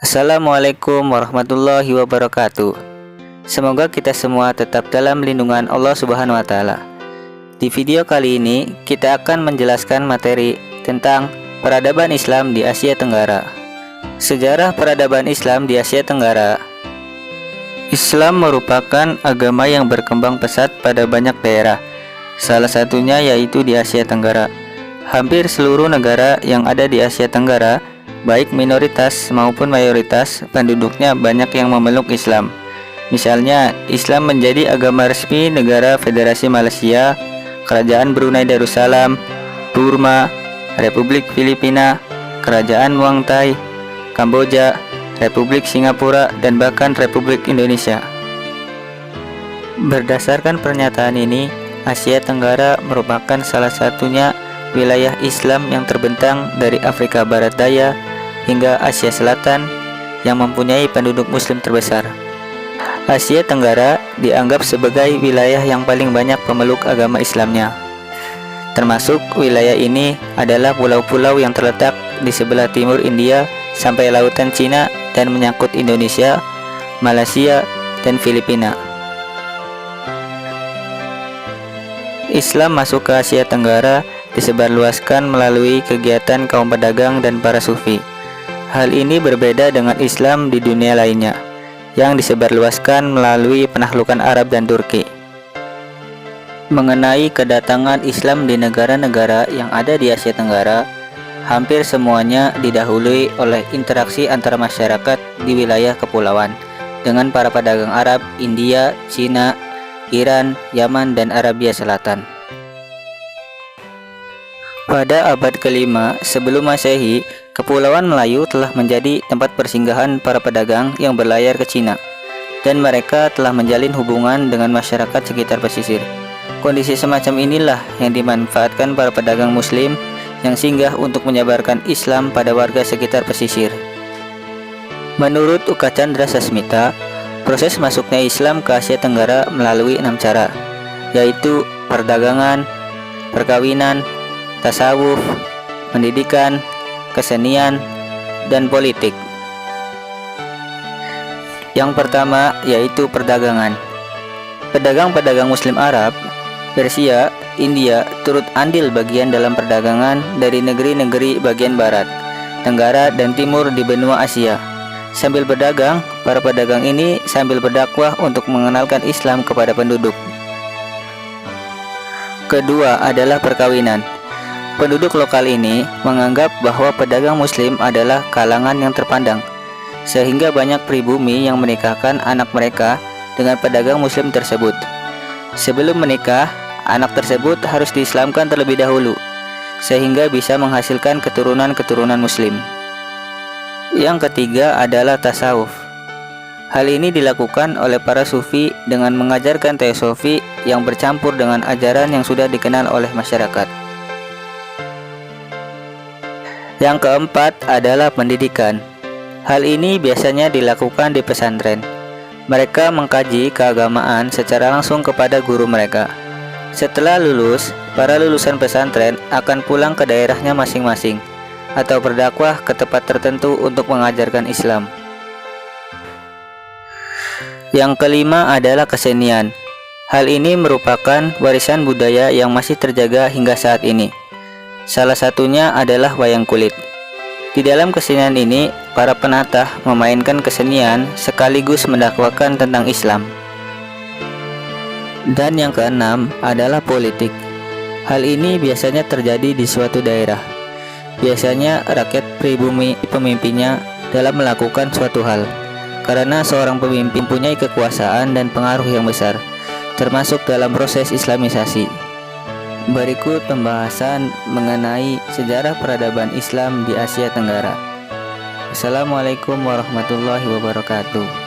Assalamualaikum warahmatullahi wabarakatuh. Semoga kita semua tetap dalam lindungan Allah Subhanahu wa taala. Di video kali ini kita akan menjelaskan materi tentang peradaban Islam di Asia Tenggara. Sejarah peradaban Islam di Asia Tenggara. Islam merupakan agama yang berkembang pesat pada banyak daerah. Salah satunya yaitu di Asia Tenggara. Hampir seluruh negara yang ada di Asia Tenggara, baik minoritas maupun mayoritas, penduduknya banyak yang memeluk Islam. Misalnya, Islam menjadi agama resmi negara Federasi Malaysia, Kerajaan Brunei Darussalam, Burma, Republik Filipina, Kerajaan Muang Thai, Kamboja, Republik Singapura, dan bahkan Republik Indonesia. Berdasarkan pernyataan ini, Asia Tenggara merupakan salah satunya wilayah Islam yang terbentang dari Afrika Barat Daya hingga Asia Selatan yang mempunyai penduduk Muslim terbesar. Asia Tenggara dianggap sebagai wilayah yang paling banyak pemeluk agama Islamnya. Termasuk wilayah ini adalah pulau-pulau yang terletak di sebelah timur India sampai lautan Cina dan menyangkut Indonesia, Malaysia, dan Filipina. Islam masuk ke Asia Tenggara disebarluaskan melalui kegiatan kaum pedagang dan para sufi. Hal ini berbeda dengan Islam di dunia lainnya, yang disebarluaskan melalui penaklukan Arab dan Turki. Mengenai kedatangan Islam di negara-negara yang ada di Asia Tenggara, hampir semuanya didahului oleh interaksi antara masyarakat di wilayah kepulauan dengan para pedagang Arab, India, Cina, Iran, Yaman, dan Arabia Selatan. Pada abad ke-5 sebelum Masehi, Kepulauan Melayu telah menjadi tempat persinggahan para pedagang yang berlayar ke Cina, dan mereka telah menjalin hubungan dengan masyarakat sekitar pesisir. Kondisi semacam inilah yang dimanfaatkan para pedagang Muslim yang singgah untuk menyebarkan Islam pada warga sekitar pesisir. Menurut Uka Chandra Sasmita, proses masuknya Islam ke Asia Tenggara melalui 6 cara, yaitu perdagangan, perkawinan, tasawuf, pendidikan, kesenian, dan politik. Yang pertama yaitu perdagangan. Pedagang-pedagang Muslim Arab, Persia, India turut andil bagian dalam perdagangan dari negeri-negeri bagian barat, tenggara, dan timur di benua Asia. Sambil berdagang, para pedagang ini sambil berdakwah untuk mengenalkan Islam kepada penduduk. Kedua adalah perkawinan. Penduduk lokal ini menganggap bahwa pedagang Muslim adalah kalangan yang terpandang, sehingga banyak pribumi yang menikahkan anak mereka dengan pedagang Muslim tersebut. Sebelum menikah, anak tersebut harus diislamkan terlebih dahulu, sehingga bisa menghasilkan keturunan-keturunan Muslim. Yang ketiga adalah tasawuf. Hal ini dilakukan oleh para sufi dengan mengajarkan teosofi yang bercampur dengan ajaran yang sudah dikenal oleh masyarakat. Yang keempat adalah pendidikan. Hal ini biasanya dilakukan di pesantren. Mereka mengkaji keagamaan secara langsung kepada guru mereka. Setelah lulus, para lulusan pesantren akan pulang ke daerahnya masing-masing atau berdakwah ke tempat tertentu untuk mengajarkan Islam. Yang kelima adalah kesenian. Hal ini merupakan warisan budaya yang masih terjaga hingga saat ini. Salah satunya adalah wayang kulit. Di dalam kesenian ini, para penatah memainkan kesenian sekaligus mendakwakan tentang Islam. Dan yang keenam adalah politik. Hal ini biasanya terjadi di suatu daerah. Biasanya rakyat pribumi pemimpinnya dalam melakukan suatu hal, karena seorang pemimpin mempunyai kekuasaan dan pengaruh yang besar, termasuk dalam proses Islamisasi. Berikut pembahasan mengenai sejarah peradaban Islam di Asia Tenggara. Assalamualaikum warahmatullahi wabarakatuh.